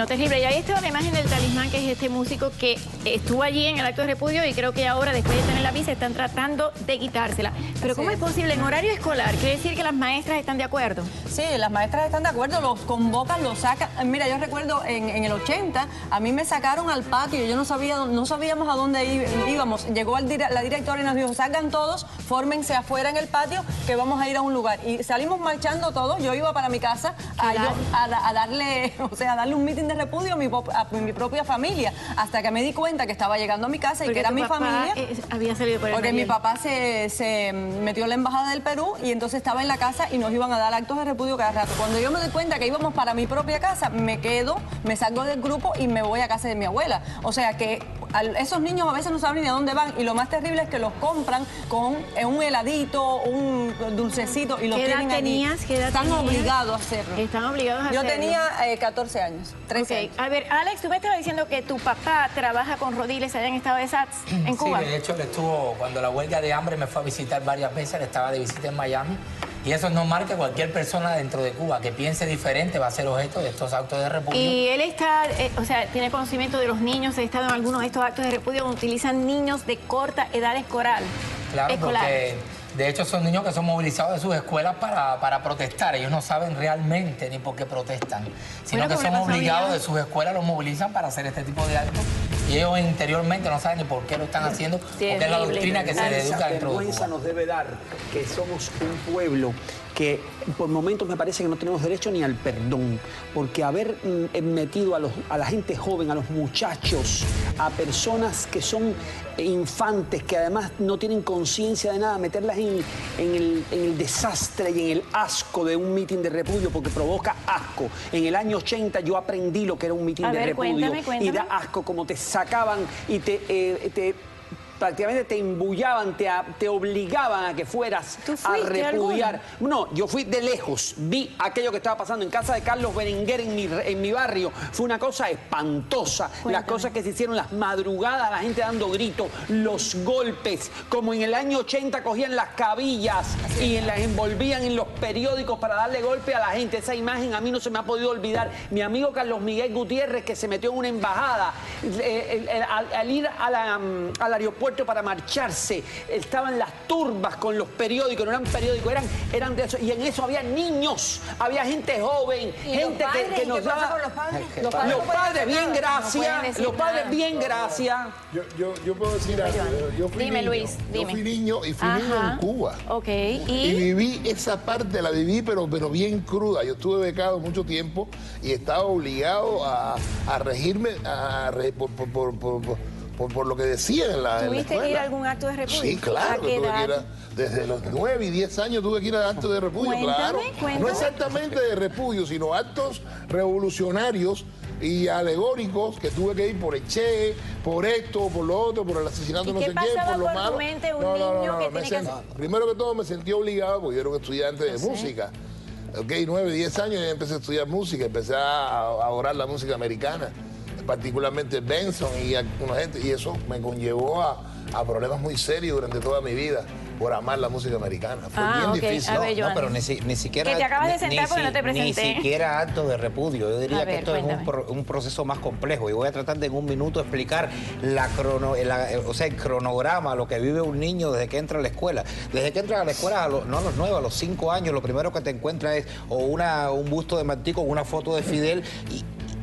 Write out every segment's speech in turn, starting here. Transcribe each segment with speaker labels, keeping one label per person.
Speaker 1: No, terrible. Y ahí estaba la imagen del Talismán, que es este músico que estuvo allí en el acto de repudio y creo que ahora, después de tener la visa, están tratando de quitársela. Pero ¿cómo es posible en horario escolar? ¿Quiere decir que las maestras están de acuerdo?
Speaker 2: Sí, las maestras están de acuerdo, los convocan, los sacan. Mira, yo recuerdo en el 80, a mí me sacaron al patio, yo no sabíamos a dónde íbamos. Llegó la directora y nos dijo, salgan todos, fórmense afuera en el patio, que vamos a ir a un lugar. Y salimos marchando todos, yo iba para mi casa a darle un mitin de repudio a mi propia familia, hasta que me di cuenta que estaba llegando a mi casa y que era mi familia.
Speaker 1: Había salido por el
Speaker 2: porque mi papá se metió en la embajada del Perú y entonces estaba en la casa y nos iban a dar actos de repudio cada rato. Cuando yo me doy cuenta que íbamos para mi propia casa, me salgo del grupo y me voy a casa de mi abuela. O sea que esos niños a veces no saben ni a dónde van y lo más terrible es que los compran con un heladito, un dulcecito y los tienen allí.
Speaker 1: ¿Qué edad
Speaker 2: Están
Speaker 1: tenías?
Speaker 2: obligados a hacerlo.
Speaker 1: Están obligados a hacerlo.
Speaker 2: Yo tenía 14 años, 13 años.
Speaker 1: A ver, Alex, tú me estabas diciendo que tu papá trabaja con Rodiles allá en estado de SATS, en Cuba.
Speaker 3: Sí, de hecho, él estuvo, cuando la huelga de hambre me fue a visitar varias veces, él estaba de visita en Miami. Y eso no marca cualquier persona dentro de Cuba que piense diferente va a ser objeto de estos actos de repudio.
Speaker 1: Y él está, tiene conocimiento de los niños, ha estado en algunos de estos actos de repudio donde utilizan niños de corta edad escolar.
Speaker 3: Claro, porque de hecho son niños que son movilizados de sus escuelas para protestar. Ellos no saben realmente ni por qué protestan, sino que son obligados de sus escuelas, los movilizan para hacer este tipo de actos. Y ellos interiormente no saben ni por qué lo están haciendo, porque es la doctrina que se le educa dentro de Cuba.
Speaker 4: Esa vergüenza nos debe dar que somos un pueblo que por momentos me parece que no tenemos derecho ni al perdón, porque haber metido a la gente joven, a los muchachos, a personas que son infantes, que además no tienen conciencia de nada, meterlas en el desastre y en el asco de un mitin de repudio, porque provoca asco. En el año 80 yo aprendí lo que era un mitin de repudio.
Speaker 1: Cuéntame.
Speaker 4: Y da asco como te sacaban y prácticamente te embullaban, te obligaban a que fueras a repudiar. No, yo fui de lejos, vi aquello que estaba pasando en casa de Carlos Berenguer en mi barrio. Fue una cosa espantosa.
Speaker 1: Cuéntame.
Speaker 4: Las cosas que se hicieron, las madrugadas, la gente dando gritos, los golpes, como en el año 80 cogían las cabillas y las envolvían en los periódicos para darle golpe a la gente. Esa imagen a mí no se me ha podido olvidar. Mi amigo Carlos Miguel Gutiérrez, que se metió en una embajada, al ir al aeropuerto para marcharse, estaban las turbas con los periódicos, no eran periódicos, eran de eso, y en eso había niños, había gente joven, gente que nos daba...
Speaker 2: ¿Con los padres?
Speaker 4: Los padres, bien gracias, los padres, bien gracias.
Speaker 5: Yo puedo decir algo. Yo fui
Speaker 1: Dime,
Speaker 5: niño.
Speaker 1: Luis, dime.
Speaker 5: Yo fui niño y fui niño en Cuba.
Speaker 1: Ok,
Speaker 5: Y viví esa parte, la viví, pero bien cruda. Yo estuve becado mucho tiempo y estaba obligado a regirme por lo que decían en la
Speaker 1: ¿Tuviste
Speaker 5: escuela.
Speaker 1: que ir a algún acto de repudio?
Speaker 5: Sí, claro.
Speaker 1: ¿A qué edad?
Speaker 5: Desde los 9 y 10 años tuve que ir a actos de repudio, claro.
Speaker 1: Cuéntame.
Speaker 5: No exactamente de repudio, sino actos revolucionarios y alegóricos que tuve que ir por el Che, por esto, por lo otro, por el asesinato de no sé quién, por lo malo.
Speaker 1: tu mente un niño que tiene que hacer?
Speaker 5: Primero que todo me sentí obligado, porque yo era un estudiante de música. Ok, 9, 10 años y empecé a estudiar música, empecé a adorar la música americana, particularmente Benson y alguna gente, y eso me conllevó a problemas muy serios durante toda mi vida por amar la música americana. Fue bien difícil.
Speaker 1: A ver,
Speaker 3: No, pero ni siquiera...
Speaker 1: Que te acabas de sentar porque no te presenté.
Speaker 3: Ni siquiera actos de repudio. Yo diría que esto
Speaker 1: cuéntame.
Speaker 3: es un proceso más complejo. Y voy a tratar de en un minuto explicar el cronograma, lo que vive un niño desde que entra a la escuela. Desde que entra a la escuela, no a los 9, a los 5 años, lo primero que te encuentras es un busto de Martí con una foto de Fidel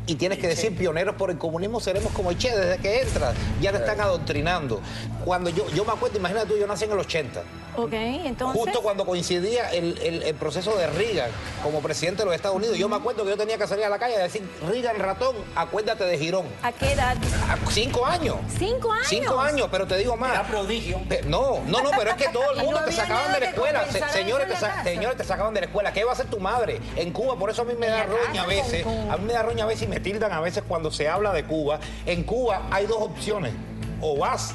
Speaker 3: y tienes que decir, pioneros por el comunismo seremos como el Che. Desde que entras ya te están adoctrinando. Cuando yo me acuerdo, imagínate tú, yo nací en el 80.
Speaker 1: Ok, entonces...
Speaker 3: Justo cuando coincidía el proceso de Reagan como presidente de los Estados Unidos. Yo me acuerdo que yo tenía que salir a la calle y decir, Reagan ratón, acuérdate de Girón.
Speaker 1: ¿A qué edad?
Speaker 3: 5 años.
Speaker 1: 5 años.
Speaker 3: 5 años, pero te digo más.
Speaker 6: Era prodigio.
Speaker 3: No, pero es que todo el mundo
Speaker 2: no
Speaker 3: te
Speaker 2: había
Speaker 3: sacaban
Speaker 2: nada
Speaker 3: de la
Speaker 2: que
Speaker 3: escuela.
Speaker 2: compensar
Speaker 3: Señores,
Speaker 2: eso en la casa.
Speaker 3: señores, te sacaban de la escuela. ¿Qué va a hacer tu madre en Cuba? Por eso a mí me da roña a veces. A mí me da roña a veces y me tildan a veces cuando se habla de Cuba. En Cuba hay 2 opciones. O vas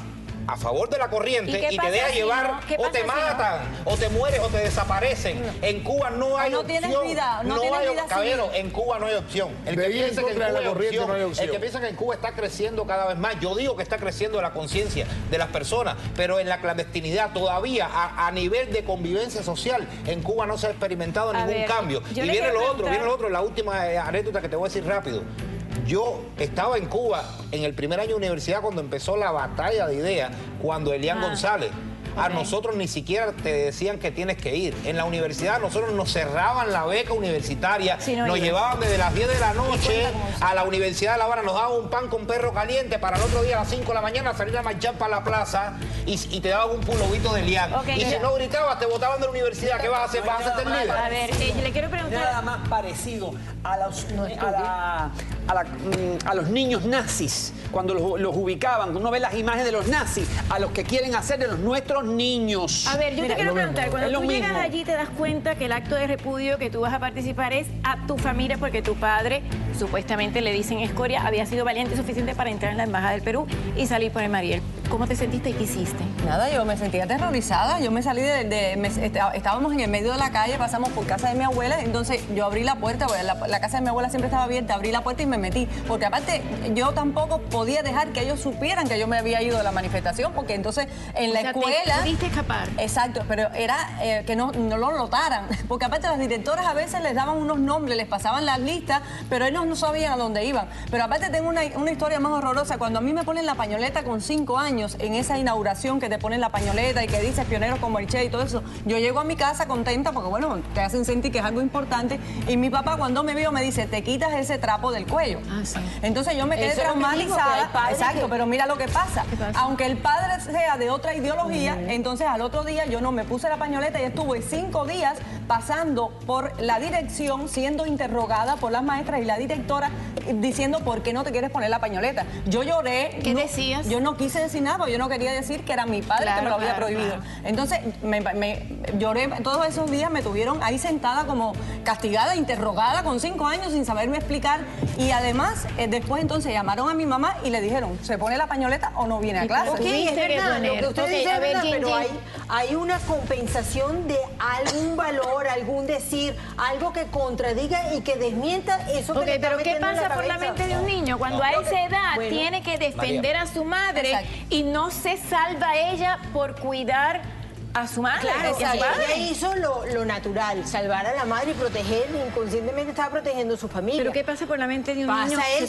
Speaker 3: a favor de la corriente y te dejas llevar, o te matan, o te mueres, o te desaparecen. En Cuba no hay opción.
Speaker 2: Tienes vida, no tienes vida
Speaker 3: caballero, en Cuba no hay opción. El que piensa que en Cuba hay opción, el que piensa que en Cuba está creciendo cada vez más, yo digo que está creciendo la conciencia de las personas, pero en la clandestinidad todavía, a nivel de convivencia social, en Cuba no se ha experimentado ningún cambio. Y viene lo otro, la última anécdota que te voy a decir rápido. Yo estaba en Cuba en el primer año de universidad cuando empezó la batalla de ideas, cuando Elian González. A nosotros ni siquiera te decían que tienes que ir. En la universidad nosotros nos cerraban la beca universitaria, nos llevaban desde las 10 de la noche a la Universidad de La Habana, nos daban un pan con perro caliente para el otro día a las 5 de la mañana salir a marchar para la plaza y te daban un pulovito de Elian. Y si no gritabas, te botaban de la universidad. ¿Qué vas a hacer? ¿Vas a hacer líder?
Speaker 1: A ver, le quiero preguntar...
Speaker 4: Nada más parecido a los niños nazis, cuando los ubicaban. Uno ve las imágenes de los nazis, a los que quieren hacer de los nuestros niños.
Speaker 1: A ver, yo te quiero preguntar, cuando tú llegas allí te das cuenta que el acto de repudio que tú vas a participar es a tu familia porque tu padre, supuestamente le dicen escoria, había sido valiente suficiente para entrar en la Embajada del Perú y salir por el Mariel. ¿Cómo te sentiste y qué hiciste?
Speaker 2: Nada, yo me sentía aterrorizada. Yo me salí estábamos en el medio de la calle, pasamos por casa de mi abuela, entonces yo abrí la puerta, la casa de mi abuela siempre estaba abierta, abrí la puerta y me metí. Porque aparte, yo tampoco podía dejar que ellos supieran que yo me había ido de la manifestación, porque entonces en la escuela...
Speaker 1: ¿Pudiste escapar?
Speaker 2: Exacto, pero era que no lo notaran. Porque aparte las directoras a veces les daban unos nombres, les pasaban las listas, pero ellos no sabían a dónde iban. Pero aparte tengo una historia más horrorosa. Cuando a mí me ponen la pañoleta con 5 años, en esa inauguración que te ponen la pañoleta y que dice pionero como el Che y todo eso, yo llego a mi casa contenta porque, bueno, te hacen sentir que es algo importante. Y mi papá cuando me vio me dice, te quitas ese trapo del cuello.
Speaker 1: Sí.
Speaker 2: Entonces yo me quedé traumatizada. Exacto, pero mira lo que pasa. Aunque el padre sea de otra ideología, entonces al otro día yo no me puse la pañoleta y estuve 5 días pasando por la dirección, siendo interrogada por las maestras y la directora diciendo por qué no te quieres poner la pañoleta. Yo lloré.
Speaker 1: ¿Qué decías?
Speaker 2: Yo no quise decir nada, porque yo no quería decir que era mi padre que me lo había prohibido. Entonces me lloré, todos esos días me tuvieron ahí sentada como castigada, interrogada con 5 años sin saberme explicar. Y además, después entonces llamaron a mi mamá y le dijeron, ¿se pone la pañoleta o no viene a clase?
Speaker 6: Ok, es verdad, lo que usted dice es verdad, pero hay una compensación de algún valor, algún decir, algo que contradiga y que desmienta eso que le está
Speaker 1: pero ¿qué
Speaker 6: metiendo en
Speaker 1: pasa
Speaker 6: la
Speaker 1: por la
Speaker 6: cabeza?
Speaker 1: mente de un niño cuando a esa edad tiene que defender a su madre y no se salva ella por cuidar a su madre?
Speaker 6: Claro, ella hizo lo natural, salvar a la madre y proteger, inconscientemente estaba protegiendo a su familia.
Speaker 1: ¿Pero qué pasa por la mente de un niño?
Speaker 6: Pasa eso,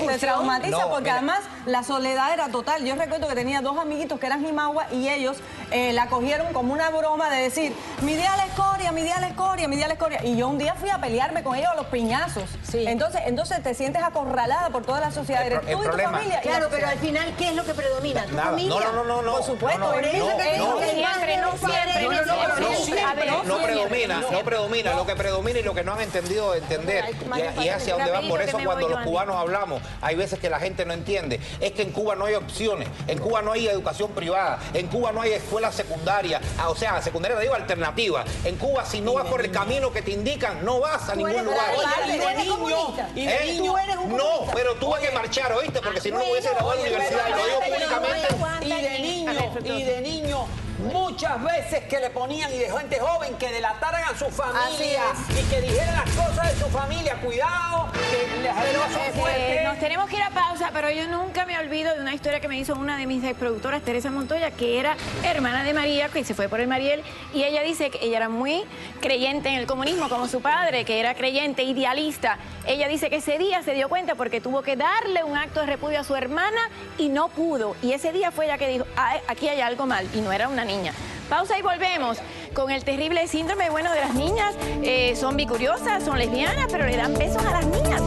Speaker 2: te traumatiza porque además la soledad era total. Yo recuerdo que tenía 2 amiguitos que eran jimagua y ellos la cogieron como una broma de decir, mi día la escoria, mi día la escoria, mi día la escoria. Y yo un día fui a pelearme con ellos a los piñazos. Sí. Entonces te sientes acorralada por toda la sociedad. Eres tú y tu familia.
Speaker 6: Claro, pero al final, ¿qué es lo que predomina? ¿Tu familia?
Speaker 3: No.
Speaker 2: Por supuesto.
Speaker 3: No predomina. Lo que predomina y lo que no han entendido entender, y es hacia dónde van. Por eso cuando los cubanos hablamos, hay veces que la gente no entiende. Es que en Cuba no hay opciones, en Cuba no hay educación privada, en Cuba no hay escuela secundaria, o sea, secundaria te digo alternativa. En Cuba, si no vas por el camino que te indican, no vas a ningún lugar. No, pero tuve que marchar, ¿oíste? Porque si no, no hubiese graduado en la universidad. Lo digo públicamente.
Speaker 4: Y de niño, muchas veces que le ponían, y de gente joven, que delataran a su familia y que dijeran las cosas de su familia. Cuidado, que les
Speaker 1: pues nos tenemos que ir a pausa, pero yo nunca me olvido de una historia que me hizo una de mis productoras, Teresa Montoya, que era hermana de María, que se fue por el Mariel, y ella dice que ella era muy creyente en el comunismo, como su padre, que era creyente, idealista. Ella dice que ese día se dio cuenta porque tuvo que darle un acto de repudio a su hermana y no pudo. Y ese día fue ella que dijo, aquí hay algo mal, y no era una niña. Pausa y volvemos con el terrible síndrome, bueno, de las niñas. Son bicuriosas, son lesbianas, pero le dan besos a las niñas.